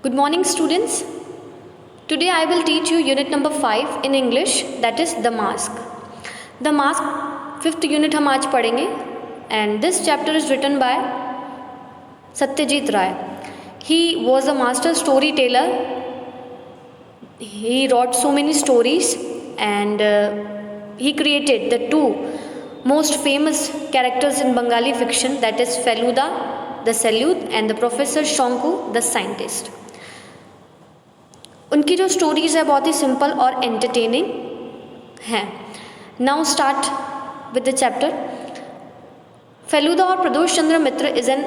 Good morning, students. Today I will teach you unit number 5 in English, that is the mask. The mask, 5th unit हम आज पढ़ेंगे and this chapter is written by Satyajit Ray. He was a master storyteller. He wrote so many stories and he created the two most famous characters in Bengali fiction, that is Feluda the Sleuth and the Professor Shonku the Scientist. उनकी जो stories है बहुत ही simple और entertaining हैं. Now start with the chapter. Feluda और Pradosh Chandra Mitra is an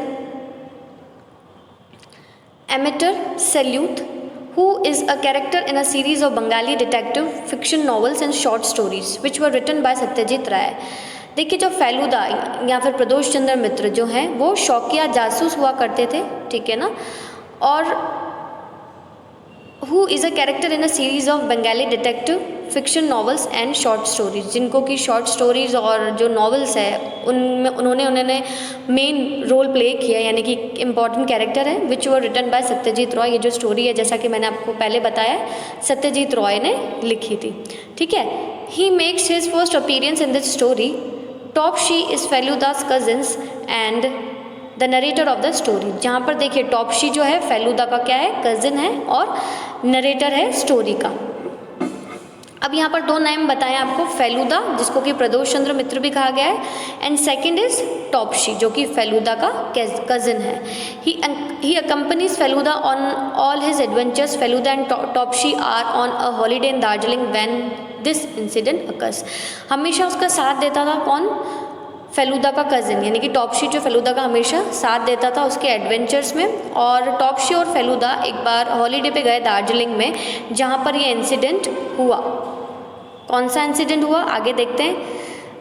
amateur sleuth who is a character in a series of Bengali detective fiction novels and short stories which were written by Satyajit Ray. देखिए, जो फेलुदा या फिर प्रदोष चंद्र मित्र जो हैं वो शौकिया जासूस हुआ करते थे, ठीक है ना, और who is a character in a series of Bengali detective fiction novels and short stories, जिनको की शॉर्ट स्टोरीज़ और जो नॉवेल्स है उनमें उन्होंने मेन रोल प्ले किया, यानी कि इम्पॉर्टेंट कैरेक्टर है which were written by Satyajit Ray. ये जो स्टोरी है जैसा कि मैंने आपको पहले बताया सत्यजीत रॉय ने लिखी थी, ठीक है. He makes his first appearance in this story. Topshe is Feluda's cousins and the narrator of the story. जहाँ पर देखिए टॉपशी जो है फेलुदा का क्या है, कजिन है और नरेटर है स्टोरी का. अब यहाँ पर दो नाम बताएं आपको, फेलुदा जिसको कि प्रदोष चंद्र मित्र भी कहा गया है एंड सेकंड इज टॉपशी जो कि फेलुदा का कजिन है. He accompanies Feluda on all his adventures. Feluda and Topshe are on a holiday in Darjeeling when this incident occurs. हमेशा उसका साथ देता था कौन, फेलुदा का कज़िन, यानी कि टॉपशी जो फेलुदा का हमेशा साथ देता था उसके एडवेंचर्स में. और टॉपशी और फेलुदा एक बार हॉलीडे पे गए दार्जिलिंग में जहाँ पर ये इंसिडेंट हुआ. कौन सा इंसिडेंट हुआ आगे देखते हैं.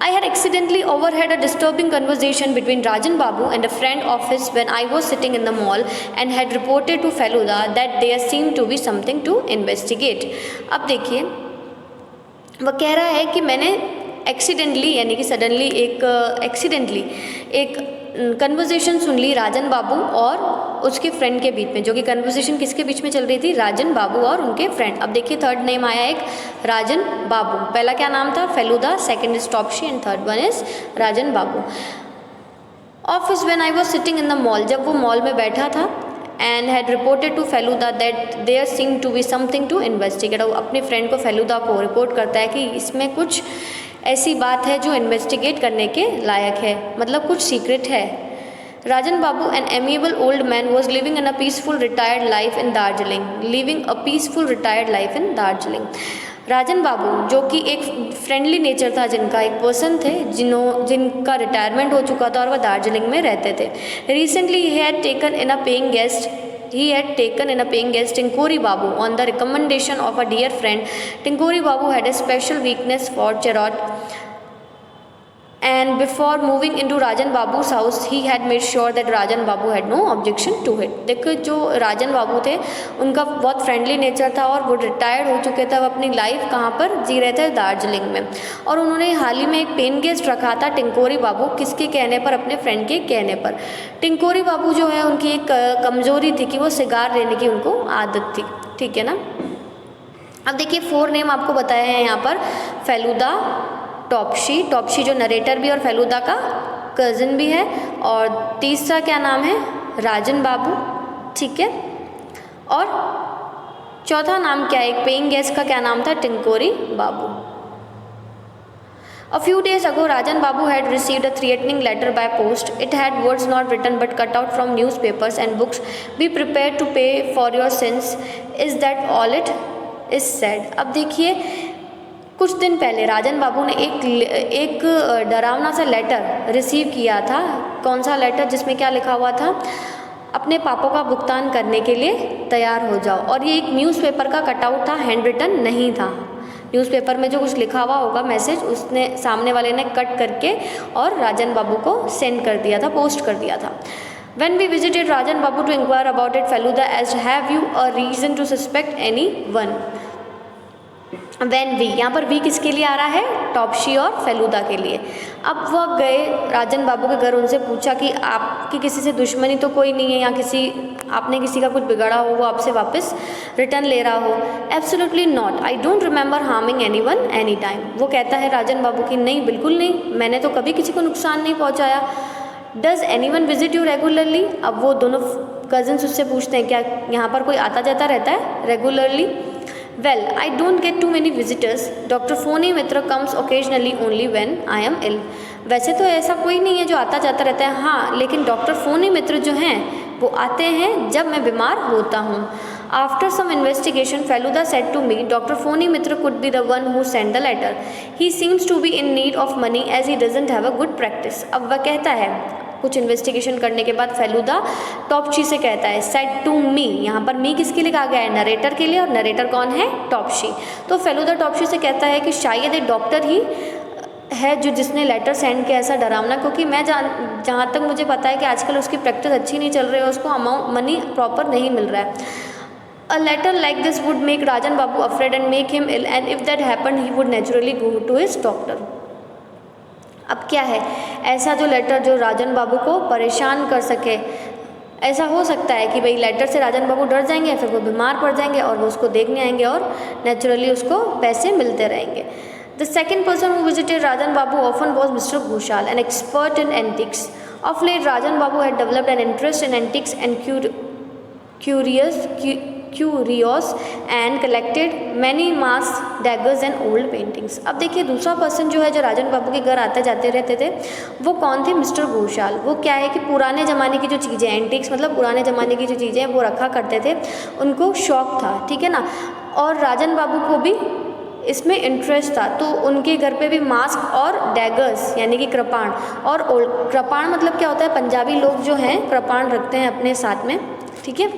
I had accidentally overheard a disturbing conversation between Rajan Babu and a friend of his when I was sitting in the mall and had reported to Feluda that there seemed to be something to investigate. अब देखिए वह कह रहा है कि मैंने accidentally यानी कि सडनली एक कन्वर्सेशन सुन ली राजन बाबू और उसके फ्रेंड के बीच में, जो कि कन्वर्सेशन किसके बीच में चल रही थी, राजन बाबू और उनके फ्रेंड. अब देखिए थर्ड नेम आया एक राजन बाबू. पहला क्या नाम था, Feluda, second is Topshe and third one is Rajan babu. Office when I was sitting in the mall, जब वो मॉल में बैठा था and had reported to Feluda that there seem to be something to investigate. अपने फ्रेंड को फेलुदा को रिपोर्ट करता है कि इसमें कुछ ऐसी बात है जो इन्वेस्टिगेट करने के लायक है, मतलब कुछ सीक्रेट है. Rajan babu an amiable old man was living in a peaceful retired life in Darjeeling. Rajan babu जो कि एक फ्रेंडली नेचर था, जिनका एक पर्सन थे जिनका रिटायरमेंट हो चुका था और वह दार्जिलिंग में रहते थे. Recently he had taken in a paying guest Tinkori Babu on the recommendation of a dear friend. Tinkori Babu had a special weakness for Charot and before moving into Rajan Babu's house he had made sure that Rajan Babu had no objection to it. देखो जो राजन बाबू थे उनका बहुत friendly nature था और वो retired हो चुके थे. वो अपनी लाइफ कहाँ पर जी रहे थे, दार्जिलिंग में. और उन्होंने हाल ही में एक पेन गेस्ट रखा था टिंकोरी बाबू, किसके कहने पर, अपने फ्रेंड के कहने पर. टिंकोरी बाबू जो है उनकी एक कमज़ोरी थी कि वो सिगार लेने की उनको आदत थी, ठीक है ना. अब देखिए 4 नेम आपको बताया है यहाँ पर, फेलुदा, टॉपशी जो नरेटर भी और फेलुदा का कज़िन भी है, और तीसरा क्या नाम है, राजन बाबू, ठीक है. और चौथा नाम क्या है, एक पेइंग गेस्ट का क्या नाम था, टिंकोरी बाबू. A few days ago, Rajan Babu had received a threatening letter by post. It had words not written but cut out from newspapers and books. Be prepared to pay for your sins. Is that all it is said? अब देखिए कुछ दिन पहले राजन बाबू ने एक डरावना सा letter receive किया था. कौन सा लेटर, जिसमें क्या लिखा हुआ था, अपने पापों का भुगतान करने के लिए तैयार हो जाओ. और ये एक न्यूज़पेपर का कटआउट था, हैंड रिटन नहीं था. न्यूज़पेपर में जो कुछ लिखा हुआ होगा मैसेज, उसने सामने वाले ने कट करके और राजन बाबू को सेंड कर दिया था, पोस्ट कर दिया था. When we visited Rajan Babu to inquire about it, Feluda asked, "Have you a reason to suspect anyone?" When we, यहाँ पर वी किसके लिए आ रहा है, टॉप्शी और फेलूदा के लिए। अब वह गए राजन बाबू के घर, उनसे पूछा कि आपकी किसी से दुश्मनी तो कोई नहीं है, या आपने किसी का कुछ बिगाड़ा हो, वो आपसे वापस रिटर्न ले रहा हो। Absolutely not, I don't remember harming any one any time. वो कहता है राजन बाबू की नहीं, बिल्कुल नहीं, मैंने तो कभी किसी को नुकसान नहीं पहुँचाया। Does any one visit you regularly, अब वो दोनों कज़न्स उससे पूछते हैं क्या यहाँ पर कोई आता जाता रहता है regularly. Well I don't get too many visitors, doctor Phoni Mitra comes occasionally only when I am ill. वैसे तो ऐसा कोई नहीं है जो आता जाता रहता है, हाँ लेकिन डॉक्टर फोनी मित्र जो हैं वो आते हैं जब मैं बीमार होता हूँ। After some investigation Feluda said to me doctor Phoni Mitra could be the one who send the letter, he seems to be in need of money as he doesn't have a good practice. अब वह कहता है, कुछ इन्वेस्टिगेशन करने के बाद फेलूदा टॉपशी से कहता है, सेड टू मी, यहाँ पर मी किसके लिए कहा गया है, नरेटर के लिए, और नरेटर कौन है, टॉपशी। तो फेलूदा टॉपशी से कहता है कि शायद एक डॉक्टर ही है जो जिसने लेटर सेंड किया ऐसा डरावना, क्योंकि मैं जहाँ तक मुझे पता है कि आजकल उसकी प्रैक्टिस अच्छी नहीं चल रही है, उसको अमाउंट मनी प्रॉपर नहीं मिल रहा है। A letter like this would make Rajan Babu afraid and make him ill, and if that happened, he would naturally go to his doctor. अब क्या है, ऐसा जो लेटर जो राजन बाबू को परेशान कर सके, ऐसा हो सकता है कि भाई लेटर से राजन बाबू डर जाएंगे, फिर वो बीमार पड़ जाएंगे और वो उसको देखने आएंगे और नेचुरली उसको पैसे मिलते रहेंगे। The second person who visited Rajan Babu often was Mr. Ghoshal, an expert in antiques. Of late, Rajan Babu had developed an interest in antiques and curios and collected many masks, daggers and old paintings. अब देखिए दूसरा person जो है जो राजन बाबू के घर आते जाते रहते थे, वो कौन थे, मिस्टर घोषाल। वो क्या है कि पुराने ज़माने की जो चीज़ें, एंटिक्स मतलब पुराने ज़माने की जो चीज़ें वो रखा करते थे, उनको शौक था, ठीक है ना, और राजन बाबू को भी इसमें इंटरेस्ट था, तो उनके घर पे भी मास्क और डैगर्स यानी कि कृपाण, और कृपाण मतलब क्या होता है, पंजाबी लोग जो हैं कृपाण रखते हैं अपने साथ में, ठीक है,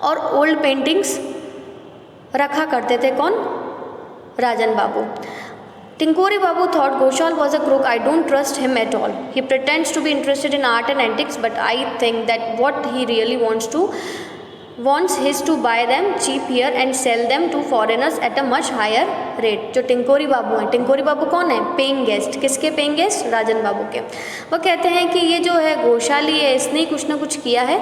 और ओल्ड पेंटिंग्स रखा करते थे, कौन, राजन बाबू। Tinkori Babu thought Ghoshal was a crook. I don't trust him at all. He pretends to be interested in art and antiques, but I think that what he really wants is to buy them cheap here and sell them to foreigners at a much higher rate. जो टिंकोरी बाबू हैं, टिंकोरी बाबू कौन है, paying guest, किसके paying guest, राजन बाबू के। वो कहते हैं कि ये जो है घोषाली है, इसने कुछ ना कुछ किया है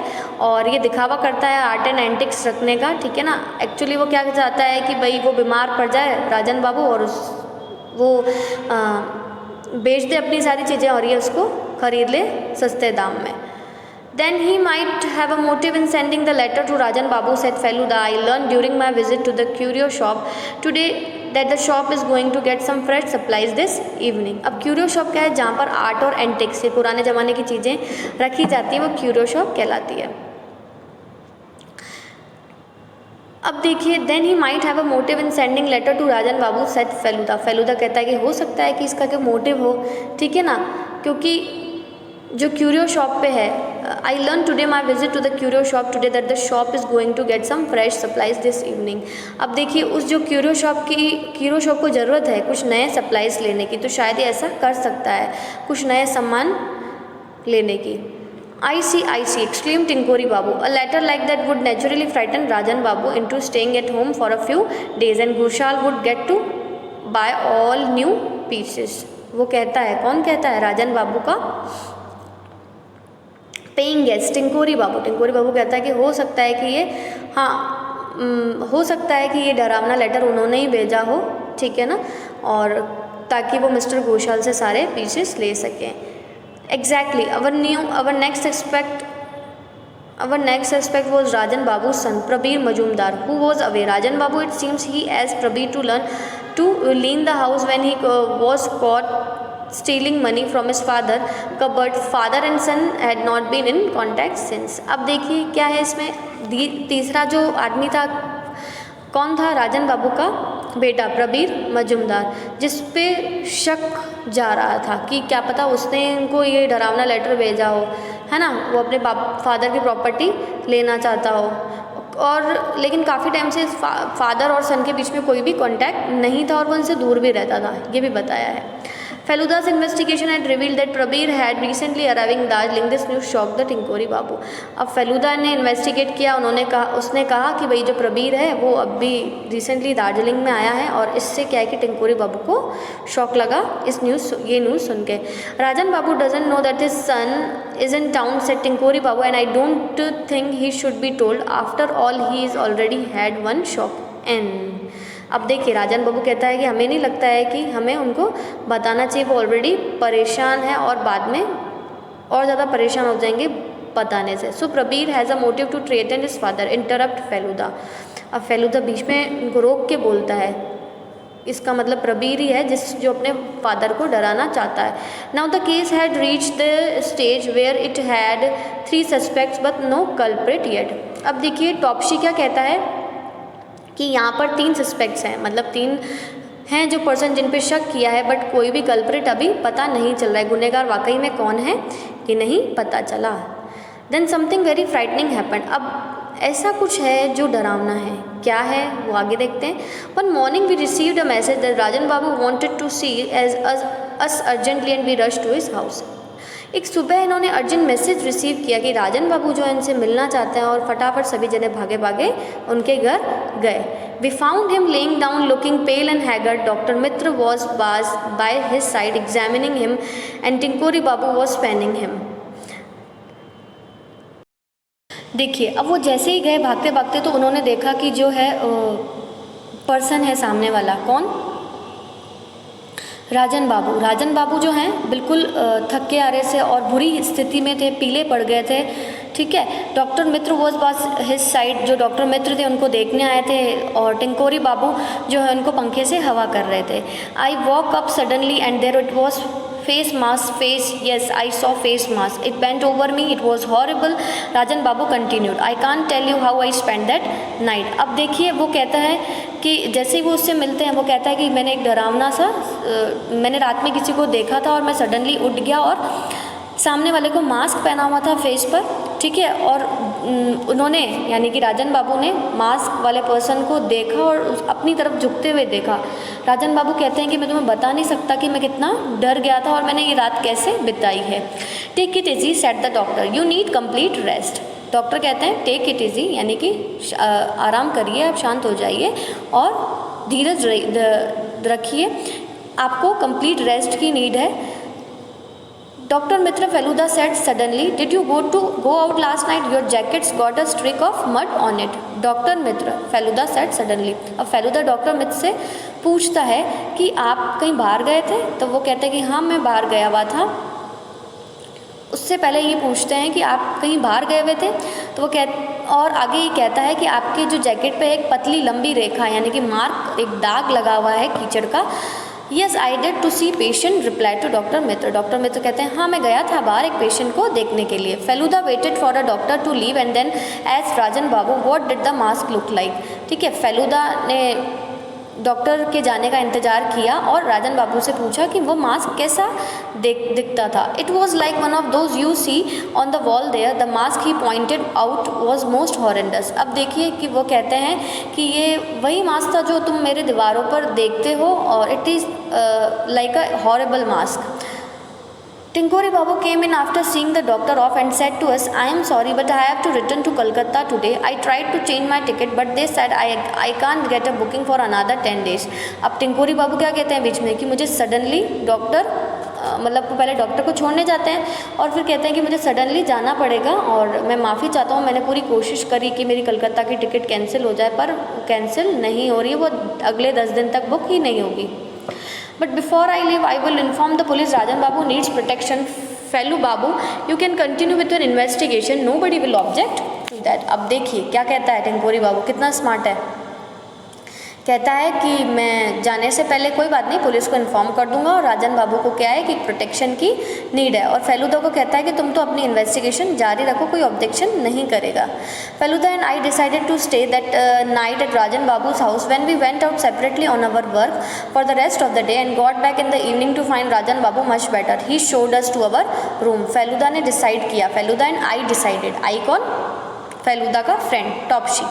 और ये दिखावा करता है आर्ट एंड एंटिक्स रखने का, ठीक है ना। एक्चुअली वो क्या चाहता है कि भाई वो बीमार पड़ जाए राजन बाबू और वो बेच दे अपनी सारी चीज़ें और ये उसको खरीद ले सस्ते दाम में। Then he might have a motive in sending the letter to Rajan Babu, said Feluda. I learned during my visit to the curio shop today that the shop is going to get some fresh supplies this evening. अब curio shop क्या है, जहाँ पर art और antics से पुराने ज़माने की चीज़ें रखी जाती हैं, वो curio shop कहलाती है। अब देखिए, then he might have a motive in sending letter to Rajan Babu, said Feluda. Feluda कहता है कि हो सकता है कि इसका क्या मोटिव हो, ठीक है ना, क्योंकि जो क्यूरियो शॉप पे है, I learn today my visit to the curio shop today that the shop is going to get some fresh supplies this evening. अब देखिए उस जो क्यूरियो शॉप को ज़रूरत है कुछ नए सप्लाइज लेने की, तो शायद ये ऐसा कर सकता है, कुछ नए सामान लेने की। I see, exclaimed Tinkori Babu. A letter like that would naturally frighten Rajan Babu into staying at home for a few days and Ghoshal would get to buy all new pieces. वो कहता है, कौन कहता है, राजन बाबू का paying guest टिंकोरी बाबू। टिंकोरी बाबू कहता है कि हो सकता है कि ये, हाँ हो सकता है कि ये डरावना लेटर उन्होंने ही भेजा हो, ठीक है ना, और ताकि वो मिस्टर घोषाल से सारे पीसेस ले सकें। Exactly. Our next suspect was Rajan Babu's son, Prabir Majumdar, who was away. Rajan Babu, it seems he asked Prabir to leave the house when he was caught stealing money from his father, but father and son had not been in contact since. अब देखिए क्या है इसमें, तीसरा जो आदमी था कौन था, राजन बाबू का बेटा प्रबीर मजुमदार, जिस पे शक जा रहा था कि क्या पता उसने इनको ये डरावना लेटर भेजा हो, है ना, वो अपने फादर की प्रॉपर्टी लेना चाहता हो, और लेकिन काफ़ी टाइम से फादर और सन के बीच में कोई भी कांटेक्ट नहीं था और वो उनसे दूर भी रहता था, ये भी बताया है। फेलुदा's investigation had revealed that Prabir had recently arriving Darjeeling. This news shocked the टिंकोरी बाबू. अब फेलुदा ने इन्वेस्टिगेट किया, उसने कहा कि भाई जो प्रबीर है वो अभी रिसेंटली दार्जिलिंग में आया है, और इससे क्या है कि टिंकोरी बाबू को शॉक लगा ये न्यूज़ सुन के. Rajan babu doesn't know that his son is in town, said Tinkori babu, and I don't think he should be told. After all he is already had one shock. And अब देखिए राजन बाबू कहता है कि हमें नहीं लगता है कि हमें उनको बताना चाहिए, वो ऑलरेडी परेशान है और बाद में और ज़्यादा परेशान हो जाएंगे बताने से. So Prabir has a motive to threaten his father, interrupt Feluda. अब फेलुदा बीच में उनको रोक के बोलता है, इसका मतलब प्रबीर ही है जो अपने फादर को डराना चाहता है. Now the case had reach the stage where it had 3 suspects but no culprit yet. अब देखिए टॉप्शी क्या कहता है कि यहाँ पर 3 सस्पेक्ट्स हैं, मतलब 3 हैं जो पर्सन जिन पे शक किया है, बट कोई भी कल्प्रिट अभी पता नहीं चल रहा है, गुनहगार वाकई में कौन है ये नहीं पता चला. Then something very frightening happened. अब ऐसा कुछ है जो डरावना है, क्या है वो आगे देखते हैं. One morning we received a message that Rajan Babu wanted to see as us urgently and we rush to his house. एक सुबह इन्होंने अर्जेंट मैसेज रिसीव किया कि राजन बाबू जो है इनसे मिलना चाहते हैं, और फटाफट सभी जने भागे भागे उनके घर गए. We found him lying down looking pale and haggard. Doctor Mitra was by his side examining him and Tinkori babu was fanning him. देखिए अब वो जैसे ही गए भागते भागते तो उन्होंने देखा कि जो है पर्सन है सामने वाला, कौन, राजन बाबू जो हैं बिल्कुल थके आ रहे से और बुरी स्थिति में थे, पीले पड़ गए थे. ठीक है. डॉक्टर मित्र वॉज बास हिज साइड. जो डॉक्टर मित्र थे उनको देखने आए थे, और टिंकोरी बाबू जो है उनको पंखे से हवा कर रहे थे. I woke up suddenly and there it was face mask, yes, I saw face mask. It bent over me. It was horrible. Rajan Babu continued. I can't tell you how I spent that night. अब देखिए वो कहता है कि जैसे ही वो उससे मिलते हैं वो कहता है कि मैंने एक डरावना सा मैंने रात में किसी को देखा था और मैं सडनली उठ गया और सामने वाले को मास्क पहना हुआ था फेस पर. ठीक है. और उन्होंने यानी कि राजन बाबू ने मास्क वाले पर्सन को देखा और अपनी तरफ झुकते हुए देखा. राजन बाबू कहते हैं कि मैं तुम्हें बता नहीं सकता कि मैं कितना डर गया था और मैंने ये रात कैसे बिताई है. Take it easy said the doctor, you need complete rest. Doctor कहते हैं टेक इट इजी यानी कि आराम करिए, आप शांत हो जाइए और धीरज रखिए, आपको कंप्लीट रेस्ट की नीड है. Dr. Mitra Feluda said suddenly, did you go out last night? Your jacket's got a streak of mud on it. Dr. Mitra Feluda said suddenly. अब फेलुदा डॉक्टर मित्र से पूछता है कि आप कहीं बाहर गए थे, तो वो कहते हैं कि हाँ मैं बाहर गया हुआ था. उससे पहले ये पूछते हैं कि आप कहीं बाहर गए हुए थे, तो वो और आगे ये कहता है कि आपके जो जैकेट पे एक पतली लंबी रेखा यानी कि मार्क, एक दाग लगा हुआ है कीचड़ का. Yes, I did to see patient, replied to doctor Mitra. Doctor Mitra कहते हैं हाँ मैं गया था बाहर एक पेशेंट को देखने के लिए. Feluda waited for a doctor to leave and then asked Rajan babu what did the mask look like. ठीक है. फेलुदा ने डॉक्टर के जाने का इंतज़ार किया और राजन बाबू से पूछा कि वो मास्क कैसा दिखता था. It was like one of those you see on the wall there. The mask he pointed out was most horrendous. अब देखिए कि वो कहते हैं कि ये वही मास्क था जो तुम मेरे दीवारों पर देखते हो, और it is like a horrible mask. Tinkori Babu came in after seeing the doctor off and said to us, I am sorry but I have to return to Kolkata today. I tried to change my ticket but they said I can't get a booking for another 10 days. अब टिंकोरी बाबू क्या कहते हैं बीच में कि मुझे suddenly doctor मतलब वो पहले डॉक्टर को छोड़ने जाते हैं और फिर कहते हैं कि मुझे सडनली जाना पड़ेगा और मैं माफ़ी चाहता हूँ. मैंने पूरी कोशिश करी कि मेरी कलकत्ता की टिकट कैंसिल हो जाए पर कैंसिल नहीं हो रही है, वो अगले 10 दिन तक बुक ही नहीं होगी. But before I leave, I will inform the police Rajan Babu needs protection. Felu Babu, you can continue with your investigation. Nobody will object to that. अब देखिए क्या कहता है टिंकोरी बाबू, कितना स्मार्ट है. कहता है कि मैं जाने से पहले कोई बात नहीं, पुलिस को इन्फॉर्म कर दूंगा और राजन बाबू को क्या है कि प्रोटेक्शन की नीड है. और फेलुदा को कहता है कि तुम तो अपनी इन्वेस्टिगेशन जारी रखो, कोई ऑब्जेक्शन नहीं करेगा. Feluda and I decided to stay that night at Rajan Babu's house. When we went out separately on our work for the rest of the day and got back in the evening to find Rajan Babu much better. He showed us to our room. Feluda ने decide किया, Feluda and I decided. I कौन? फेलुदा का friend टॉप्शी.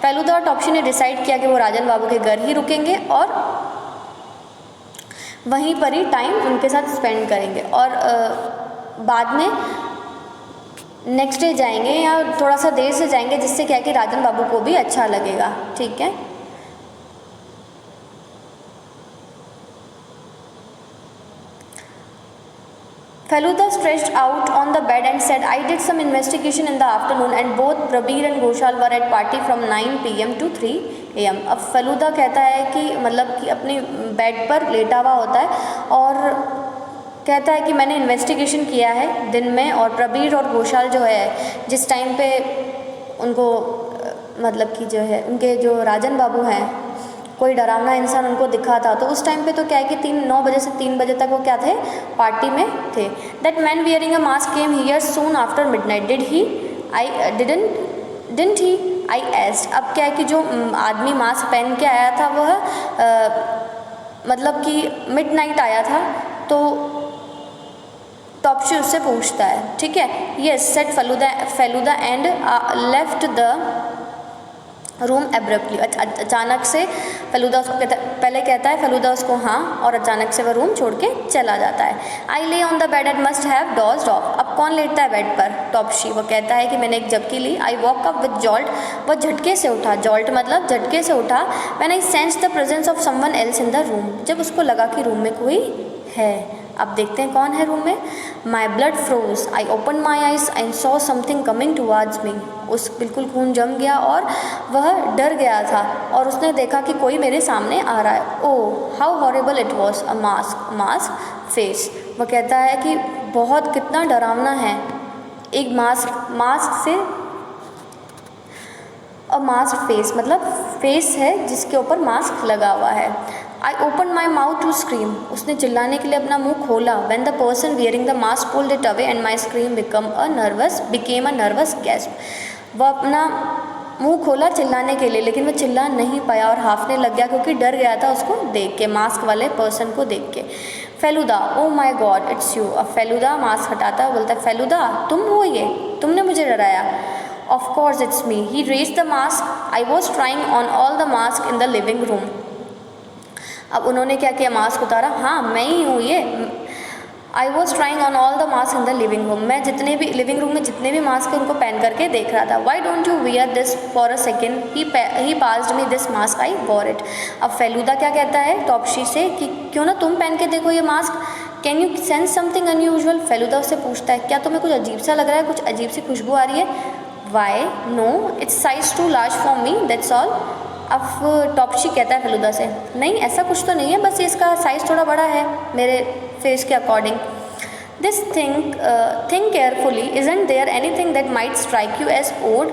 Feluda और टॉप्शी ने decide किया कि वो राजन बाबू के घर ही रुकेंगे और वहीं पर ही टाइम उनके साथ स्पेंड करेंगे और बाद में नेक्स्ट डे जाएंगे या थोड़ा सा देर से जाएंगे, जिससे क्या है कि राजन बाबू को भी अच्छा लगेगा। ठीक है। Feluda stretched out on the bed and said, I did some investigation in the afternoon and both Prabir and Ghoshal were at party from 9 PM to 3 AM। अब फेलूदा कहता है कि मतलब कि अपने बेड पर लेटा हुआ होता है और कहता है कि मैंने इन्वेस्टिगेशन किया है दिन में, और प्रबीर और घोषाल जो है जिस टाइम पे उनको मतलब कि जो है उनके जो राजन बाबू हैं कोई डरावना इंसान उनको दिखा था, तो उस टाइम पे तो क्या है कि 9 बजे से 3 बजे तक वो क्या थे, पार्टी में थे। That man wearing a mask came here soon after midnight, did he I didn't he I asked. अब क्या है कि जो आदमी मास्क पहन के आया था वह मतलब कि मिडनाइट आया था, तो टॉपशी उससे पूछता है। ठीक है। Yes said Feluda and left the room abruptly. अचानक से फेलूदा उसको पहले कहता है फेलूदा उसको हाँ, और अचानक से वह रूम छोड़ के चला जाता है। I lay on the bed and must have dozed off. अब कौन लेटता है बेड पर? टॉपशी। वो कहता है कि मैंने एक झपकी ली। I woke up with jolt. वह झटके से उठा। जॉल्ट मतलब झटके से उठा। When I sensed the presence of someone else in the room. जब उसको लगा कि रूम में कोई है। अब देखते हैं कौन है रूम में। My blood froze. I open my eyes and saw something coming towards me. उस बिल्कुल खून जम गया और वह डर गया था और उसने देखा कि कोई मेरे सामने आ रहा है। Oh how horrible it was. A mask face. वह कहता है कि बहुत कितना डरावना है। एक मास्क से मास्क फेस मतलब फेस है जिसके ऊपर मास्क लगा हुआ है। I open my mouth to scream. उसने चिल्लाने के लिए अपना मुंह खोला। When the person wearing the mask pulled it away and my scream became a nervous gasp. वह अपना मुंह खोला चिल्लाने के लिए, लेकिन वह चिल्ला नहीं पाया और हाफने लग गया क्योंकि डर गया था उसको देख के, मास्क वाले पर्सन को देख के। फेलूदा ओ माई गॉड इट्स यू। अब फेलूदा मास्क हटाता है, बोलता है फेलूदा तुम हो ये, तुमने मुझे डराया। Of course it's me. He raised the mask. I was trying on all the mask in the living room. अब उन्होंने क्या किया, मास्क उतारा। हाँ मैं ही हूँ ये। I was trying on all the masks in the living room. मैं जितने भी लिविंग रूम में जितने भी मास्क उनको पहन करके देख रहा था। Why don't you wear this for a second? He passed me this mask. I wore it. अब फेलूदा क्या कहता है टॉपशी से कि क्यों ना तुम पहन के देखो ये mask. Can you sense something unusual. Feluda उससे पूछता है क्या तुम्हें कुछ अजीब सा लग रहा है, कुछ अजीब सी खुशबू आ रही है। Why? No, it's size too large for me. That's all. अब टॉपशी कहता है फेलूदा से नहीं ऐसा कुछ तो नहीं है, बस इसका साइज़ थोड़ा बड़ा है मेरे फेस के according. This think carefully isn't there anything that might strike you as odd.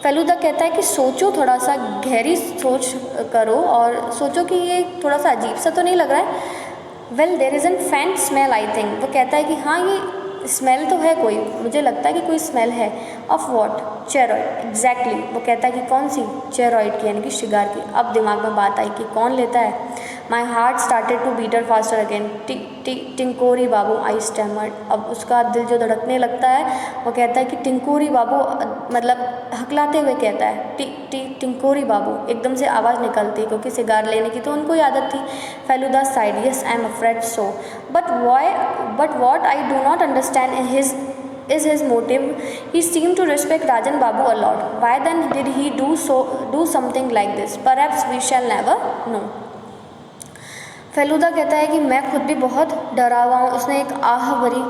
Feluda कहता है कि सोचो, थोड़ा सा गहरी सोच करो और सोचो कि ये थोड़ा सा अजीब सा तो नहीं लग रहा है। Well there is an faint smell I think. वो कहता है कि हाँ ये स्मेल तो है कोई, मुझे लगता है कि कोई स्मेल है। Of what? चेरॉइड। एग्जैक्टली। वो कहता है कि कौन सी? चेरॉइड की, यानी कि शिगार की। अब दिमाग में बात आई कि कौन लेता है। My heart started to beater faster again. Tinkori babu I stammered. अब उसका दिल जो धड़कने लगता है वो कहता है कि टिंकोरी बाबू, मतलब हकलाते हुए कहता है टिंकोरी बाबू। एकदम से आवाज़ निकलती है क्योंकि सिगार लेने की तो उनको ही आदत थी। Feluda side. Yes I am afraid so, but what I do not understand is his motive. He seemed to respect Rajan Babu a lot. Why then did he do something like this? Perhaps we shall never know. Feluda कहता है कि मैं खुद भी बहुत डरा हुआ हूँ। उसने एक आह भरी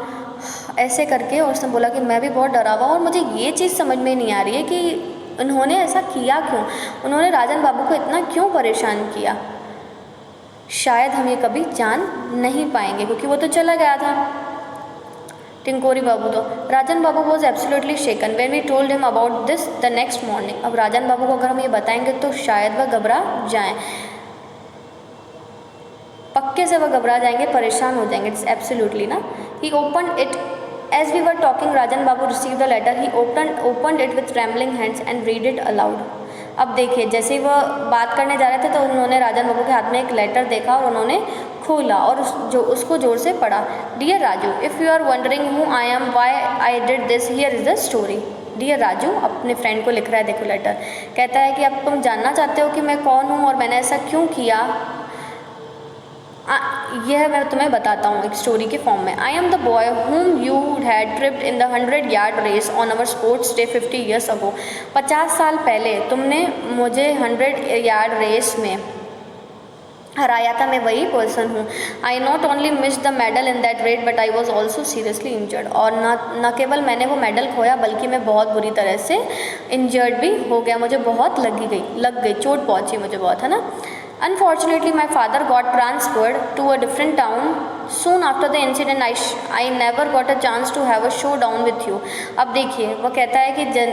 ऐसे करके और उसने बोला कि मैं भी बहुत डरा हुआ हूँ और मुझे ये चीज़ समझ में नहीं आ रही है कि उन्होंने ऐसा किया क्यों, उन्होंने राजन बाबू को इतना क्यों परेशान किया। शायद हम ये कभी जान नहीं पाएंगे क्योंकि वो तो चला गया था टिंकोरी बाबू तो। Rajan babu was absolutely shaken when we told him about this the next morning. अब राजन बाबू को अगर हम ये बताएंगे तो शायद वह घबरा जाएं, पक्के से वह घबरा जाएंगे, परेशान हो जाएंगे। इट्स एब्सोल्युटली ना। He open it as we were talking. Rajan babu receive the letter. He open it with trembling hands and read it aloud. अब देखिए जैसे ही वह बात करने जा रहे थे तो उन्होंने राजन बाबू के हाथ में एक लेटर देखा और उन्होंने खोला और उसको जोर से पढ़ा। Dear Raju, if you are wondering who I am, why I did this, here is the story. Dear Raju अपने फ्रेंड को लिख रहा है, देखो लेटर। कहता है कि अब तुम जानना चाहते हो कि मैं कौन हूँ और मैंने ऐसा क्यों किया। यह मैं तुम्हें बताता हूँ एक स्टोरी के फॉर्म में। I am the boy whom you had tripped in the 100-yard race on our sports day 50 years ago। 50 साल पहले तुमने मुझे 100 यार्ड रेस में हराया था, मैं वही पर्सन हूँ। I not only miss the medal in that race but I was also seriously injured. और न केवल मैंने वो मेडल खोया बल्कि मैं बहुत बुरी तरह से इंजर्ड भी हो गया, मुझे बहुत लग गई, चोट पहुँची मुझे बहुत, है ना। Unfortunately, my father got transferred to a different town soon after the incident. I never got a chance to have a showdown with you। अब देखिए वो कहता है कि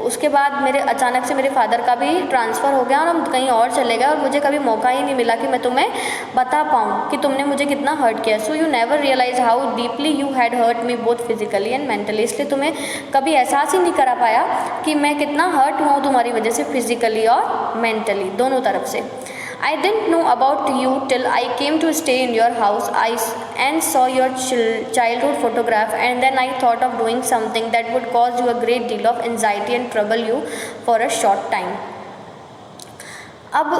उसके बाद मेरे अचानक से मेरे फादर का भी ट्रांसफ़र हो गया और हम कहीं और चले गए और मुझे कभी मौका ही नहीं मिला कि मैं तुम्हें बता पाऊँ कि तुमने मुझे कितना हर्ट किया। So you never realise how deeply you had hurt me both physically and mentally. इसलिए तुम्हें कभी एहसास ही नहीं करा पाया कि मैं कितना हर्ट हुआ हूँ तुम्हारी वजह से, फिजिकली और मेंटली दोनों तरफ से। I didn't know about you till I came to stay in your house and saw your childhood photograph, and then I thought of doing something that would cause you a great deal of anxiety and trouble you for a short time। अब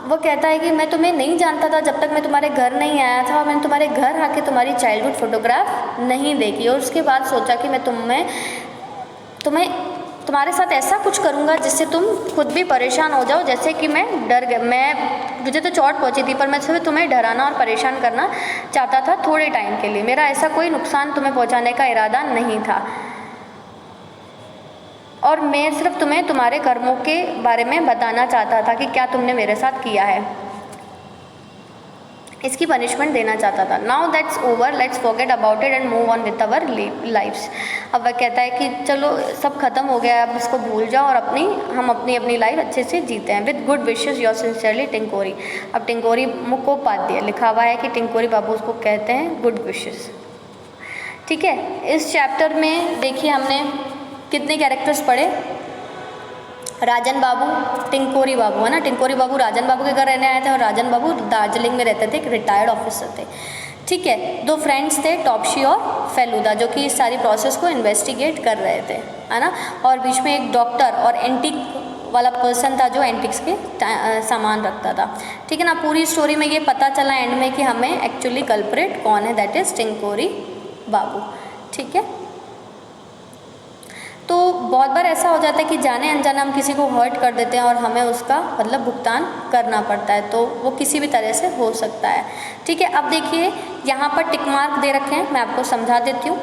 वो कहता है कि मैं तुम्हें नहीं जानता था जब तक मैं तुम्हारे घर नहीं आया था और मैंने तुम्हारे घर आके तुम्हारी चाइल्डहुड फोटोग्राफ नहीं देखी, और उसके बाद सोचा कि मैं तुम्हारे साथ ऐसा कुछ करूँगा जिससे तुम खुद भी परेशान हो जाओ, जैसे कि मैं डर गया। मुझे तो चोट पहुँची थी पर मैं सिर्फ तुम्हें डराना और परेशान करना चाहता था थोड़े टाइम के लिए। मेरा ऐसा कोई नुकसान तुम्हें पहुँचाने का इरादा नहीं था और मैं सिर्फ तुम्हें तुम्हारे कर्मों के बारे में बताना चाहता था कि क्या तुमने मेरे साथ किया है, इसकी पनिशमेंट देना चाहता था। Now that's over, let's forget about it and move on with our lives. अब वह कहता है कि चलो सब खत्म हो गया, अब इसको भूल जाओ और हम अपनी लाइफ अच्छे से जीते हैं। With good wishes your sincerely Tinkori. अब टिंकोरी मुखोपाध्याय लिखा हुआ है कि टिंकोरी बाबू उसको कहते हैं गुड विशेस। ठीक है, इस चैप्टर में देखिए हमने कितने कैरेक्टर्स पढ़े। राजन बाबू, टिंकोरी बाबू, है ना। टिंकोरी बाबू राजन बाबू के घर रहने आए थे और राजन बाबू दार्जिलिंग में रहते थे, एक रिटायर्ड ऑफिसर थे। ठीक है, दो फ्रेंड्स थे टॉपशी और फेलुदा जो कि इस सारी प्रोसेस को इन्वेस्टिगेट कर रहे थे, है ना। और बीच में एक डॉक्टर और एंटिक वाला पर्सन था जो एंटिक्स के सामान रखता था। ठीक है ना। पूरी स्टोरी में ये पता चला एंड में कि हमें एक्चुअली कल्प्रेट कौन है, दैट इज़ टिंकोरी बाबू। ठीक है, तो बहुत बार ऐसा हो जाता है कि जाने अनजाने हम किसी को हर्ट कर देते हैं और हमें उसका मतलब भुगतान करना पड़ता है, तो वो किसी भी तरह से हो सकता है। ठीक है, अब देखिए यहाँ पर टिक मार्क दे रखे हैं, मैं आपको समझा देती हूँ,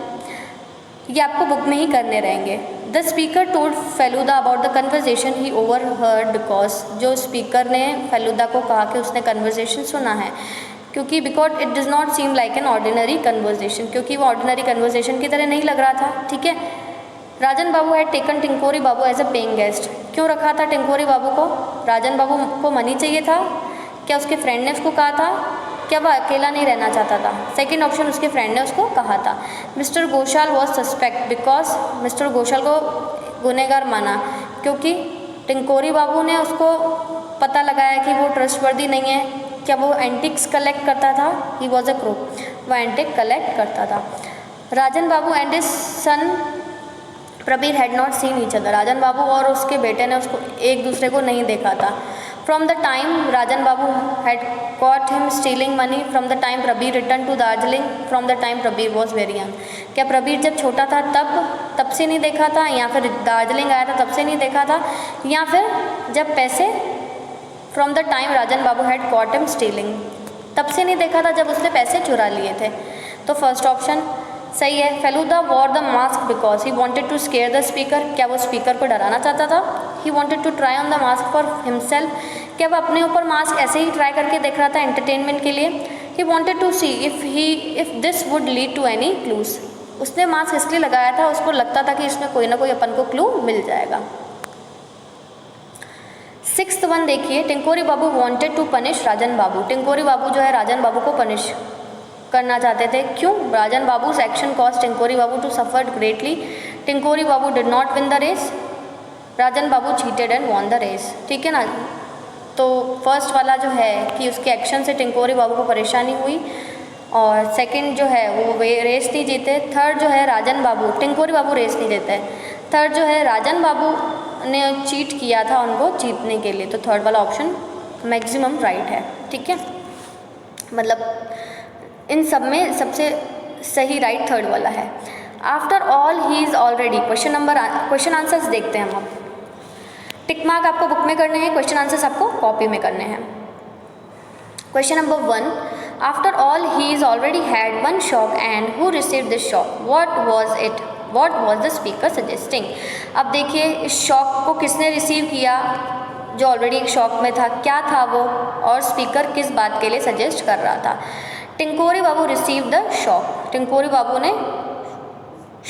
ये आपको बुक में ही करने रहेंगे। The speaker told Feluda about the conversation he overheard because, जो स्पीकर ने फेलुदा को कहा कि उसने कन्वर्जेशन सुना है, क्योंकि because it does not seem like an ordinary conversation, क्योंकि वो ऑर्डिनरी कन्वर्जेशन की तरह नहीं लग रहा था। ठीक है, राजन बाबू had taken Tinkori babu as a paying guest. क्यों रखा था टिंकोरी बाबू को? राजन बाबू को मनी चाहिए था? क्या उसके फ्रेंड ने उसको कहा था? क्या वह अकेला नहीं रहना चाहता था? सेकंड ऑप्शन, उसके फ्रेंड ने उसको कहा था। Mister Ghoshal was suspect because, mister Ghoshal को गुनहगार माना क्योंकि टिंकोरी बाबू ने उसको पता लगाया कि वो ट्रस्टवर्दी नहीं है। क्या वो एंटिक्स कलेक्ट करता था? ही वॉज अ क्रो, वह एंटिक कलेक्ट करता था। Rajan babu and his son Prabir had not seen each other, Rajan babu और उसके बेटे ने उसको एक दूसरे को नहीं देखा था। From the time Rajan Babu had caught him stealing money, from the time Prabir return to Darjeeling, from the time Prabir was very young. क्या प्रबीर जब छोटा था तब से नहीं देखा था, या फिर दार्जिलिंग आया था तब से नहीं देखा था, या फिर जब पैसे, from the time Rajan Babu had caught him stealing, तब से नहीं देखा था जब उसने पैसे चुरा लिए थे। तो फर्स्ट ऑप्शन सही है। Feluda wore the mask because he wanted to scare the speaker, क्या वो स्पीकर को डराना चाहता था? He wanted to try on the mask for himself, क्या वो अपने ऊपर मास्क ऐसे ही ट्राई करके देख रहा था एंटरटेनमेंट के लिए? He wanted to see if this would lead to any clues, उसने मास्क इसलिए लगाया था उसको लगता था कि इसमें कोई ना कोई अपन को क्लू मिल जाएगा। सिक्स्थ वन देखिए, टिंकोरी बाबू वॉन्टेड टू पनिश राजन बाबू। टिंकोरी बाबू जो है राजन बाबू को पनिश करना चाहते थे। क्यों? Rajan babu's action cost Tinkori babu to suffered greatly. Tinkori babu did not win the race, Rajan babu cheated and won the race. ठीक है ना। तो फर्स्ट वाला जो है कि उसके एक्शन से टिंकोरी बाबू को परेशानी हुई, और सेकंड जो है वो रेस नहीं जीते। थर्ड जो है राजन बाबू, टिंकोरी बाबू रेस नहीं जीते। थर्ड जो है राजन बाबू ने चीट किया था उनको जीतने के लिए, तो थर्ड वाला ऑप्शन मैक्सिमम राइट है। ठीक है, मतलब इन सब में सबसे सही राइट थर्ड वाला है। After all he is already, question answers देखते हैं हम अब। टिक मार्क आपको बुक में करने हैं, क्वेश्चन आंसर्स आपको कॉपी में करने हैं। Question number 1, after all he is already had one shock and who received this shock, what was it, what was the speaker suggesting. अब देखिए इस शॉक को किसने रिसीव किया, जो ऑलरेडी एक शॉक में था, क्या था वो, और स्पीकर किस बात के लिए सजेस्ट कर रहा था। टिंकोरी बाबू रिसीव द शॉक, टिंकोरी बाबू ने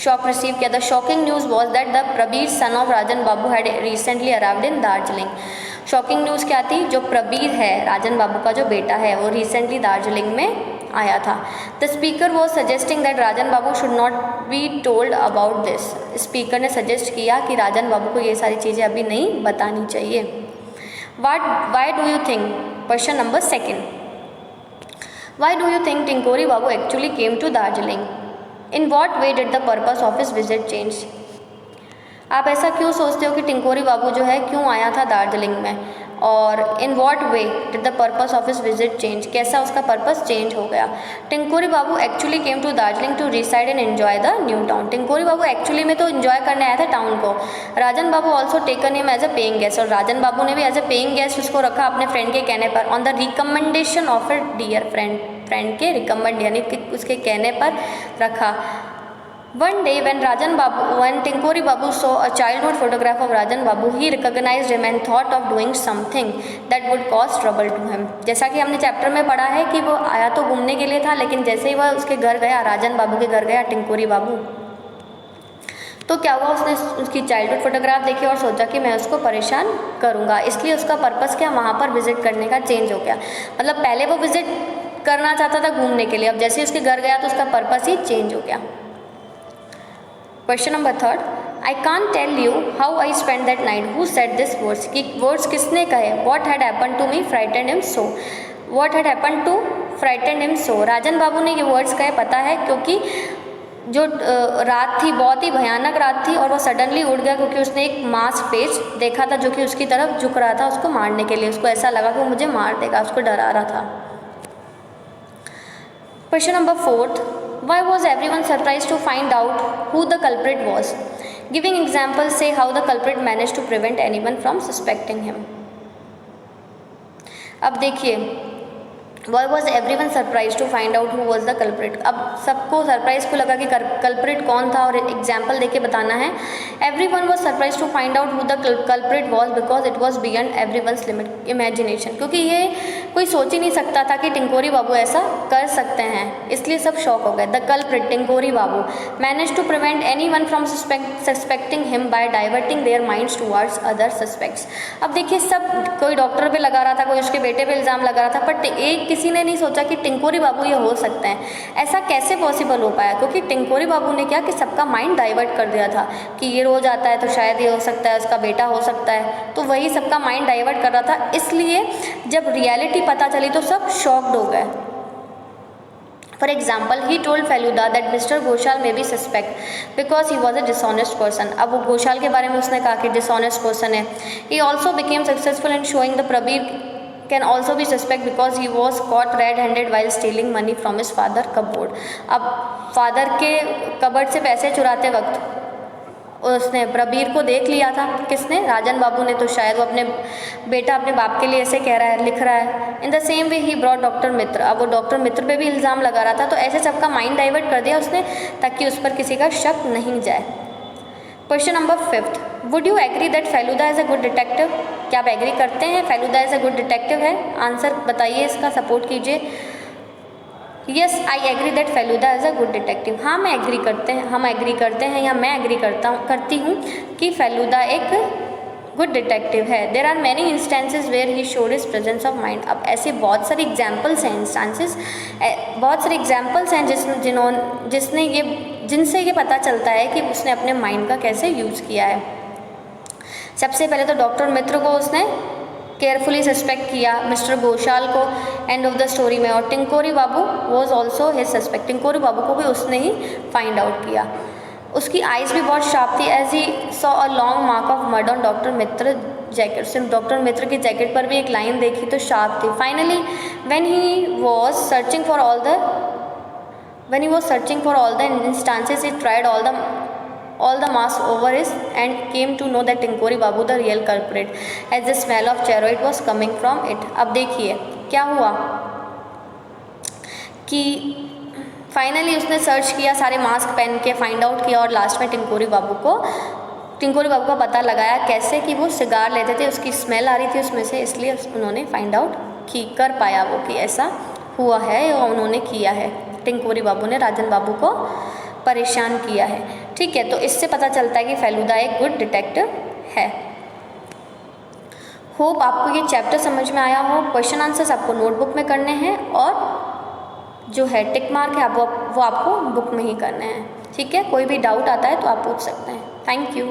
शॉक रिसीव किया। The shocking news was that the Prabir son of Rajan Babu had recently arrived in Darjeeling. Shocking news क्या थी, जो प्रबीर है राजन बाबू का जो बेटा है वो रिसेंटली दार्जिलिंग में आया था। The speaker was suggesting that Rajan Babu should not be told about this. Speaker ने सजेस्ट किया कि राजन बाबू को ये सारी चीज़ें अभी नहीं बतानी चाहिए। Why do you think, question number 2, why do you think Tinkori babu actually came to Darjeeling, in what way did the purpose of his visit change. आप ऐसा क्यों सोचते हो कि टिंकोरी बाबू जो है क्यों आया था दार्जिलिंग में, और in what way did the purpose of his visit change, कैसा उसका पर्पस चेंज हो गया। Tinkori babu actually came to Darjeeling to reside and enjoy the new town. Tinkori babu actually में तो इन्जॉय करने आया था टाउन को। Rajan babu also taken him as a paying guest, और राजन बाबू ने भी एज अ पेइंग गेस्ट उसको रखा अपने फ्रेंड के कहने पर, on the recommendation of a dear friend, friend के रिकमेंड यानी कि उसके कहने पर रखा। One day when Tinkori Babu saw a childhood photograph of Rajan Babu, he recognized him and thought of doing something that would cause trouble to him. जैसा कि हमने चैप्टर में पढ़ा है कि वो आया तो घूमने के लिए था, लेकिन जैसे ही वह उसके घर गया, राजन बाबू के घर गया टिंकोरी बाबू, तो क्या हुआ, उसने उसकी चाइल्डहुड फोटोग्राफ देखी और सोचा कि मैं उसको परेशान करूँगा, इसलिए उसका पर्पस क्या वहाँ पर विजिट करने का चेंज हो गया। मतलब पहले वो विजिट करना चाहता था घूमने के लिए, अब जैसे ही उसके घर गया तो उसका पर्पस ही चेंज हो गया। Question number 3, I can't tell you how I spend that night, who said this words, कि वर्ड्स किसने कहे, what had happen to me frightened him so, what had happen to frightened him so. Rajan babu ने ये words कहे पता है, क्योंकि जो रात थी बहुत ही भयानक रात थी और वो सडनली उड़ गया क्योंकि उसने एक मांस पेच देखा था जो कि उसकी तरफ झुक रहा था उसको मारने के लिए। उसको ऐसा लगा कि वो मुझे मार देगा, उसको डरा रहा था। Question number 4, why was everyone surprised to find out who the culprit was? Giving examples, say how the culprit managed to prevent anyone from suspecting him. अब देखिए, why was everyone surprised to find out who was the culprit? अब सबको surprise को लगा कि culprit कौन था और एग्जाम्पल देके बताना है। Everyone was surprised to find out who the culprit was because it was beyond everyone's limit imagination, क्योंकि ये कोई सोच ही नहीं सकता था कि टिंकोरी बाबू ऐसा कर सकते हैं, इसलिए सब शॉक हो गए। The culprit Tinkori babu manage to prevent anyone from suspecting him by diverting their minds towards other suspects. अब देखिए, सब कोई डॉक्टर पे लगा रहा था, कोई उसके बेटे पे इल्ज़ाम लगा रहा था, बट एक किसी ने नहीं सोचा कि टिंकोरी बाबू ये हो सकते हैं। ऐसा कैसे पॉसिबल हो पाया? क्योंकि टिंकोरी बाबू ने क्या कि सबका माइंड डाइवर्ट कर दिया था कि ये रोज़ आता है तो शायद ये हो सकता है, उसका बेटा हो सकता है, तो वही सबका माइंड डाइवर्ट कर रहा था। इसलिए जब रियलिटी पता चली तो सब शॉक्ड हो गए। For example, he told Feluda that Mr. Ghoshal may be suspect because he was a dishonest person. अब वो घोषाल के बारे में उसने कहा कि dishonest person है। He also became successful in showing the Prabir can also be suspect because he was caught red-handed while stealing money from his father cupboard. अब फादर के कबर्ड से पैसे चुराते वक्त उसने प्रबीर को देख लिया था। किसने? राजन बाबू ने। तो शायद वो अपने बेटा अपने बाप के लिए ऐसे कह रहा है, लिख रहा है। In the same way he brought doctor Mitra. अब वो डॉक्टर मित्र पे भी इल्ज़ाम लगा रहा था, तो ऐसे सबका माइंड डाइवर्ट कर दिया उसने ताकि उस पर किसी का शक नहीं जाए। Question number 5, would you agree that Feluda is a good detective? क्या आप एग्री करते हैं Feluda is a good detective है? आंसर बताइए, इसका सपोर्ट कीजिए। Yes, I agree that Feluda is a good detective. हाँ, हम एग्री करते हैं या मैं एग्री करती हूँ कि फेलुदा एक गुड डिटेक्टिव है। There are many instances where he showed his presence of mind. अब ऐसे बहुत सारे एग्जाम्पल्स हैं जिनसे ये पता चलता है कि उसने अपने माइंड का कैसे यूज़ किया है। सबसे पहले तो डॉक्टर मित्र को उसने केयरफुली सस्पेक्ट किया, मिस्टर घोषाल को एंड ऑफ द स्टोरी में, और टिंकोरी babu was also his suspect. टिंकोरी बाबू को भी उसने ही फाइंड आउट किया। उसकी आइज़ भी बहुत शार्प थी, as he saw a long mark of mud on doctor Mitra jacket. सिर्फ डॉक्टर मित्र की जैकेट पर भी एक लाइन देखी तो शार्प थी। Finally when he was searching for all the When he was searching for all the instances, he tried all the masks over his and came to know that Tinkori babu the real culprit, as the smell of cheroid was coming from it. अब देखिए क्या हुआ कि finally उसने search किया, सारे mask पहन के फाइंड आउट किया, और लास्ट में टिंकोरी बाबू का पता लगाया कैसे कि वो सिगार लेते थे, उसकी स्मेल आ रही थी उसमें से, इसलिए उन्होंने फाइंड आउट कर पाया वो कि ऐसा हुआ है और उन्होंने किया है, टिंकोरी बाबू ने राजन बाबू को परेशान किया है। ठीक है, तो इससे पता चलता है कि फेलुदा एक गुड डिटेक्टिव है। होप आपको ये चैप्टर समझ में आया हो। क्वेश्चन आंसर्स आपको नोटबुक में करने हैं और जो है टिक मार्क है वो आपको बुक में ही करने हैं। ठीक है, कोई भी डाउट आता है तो आप पूछ सकते हैं। Thank you.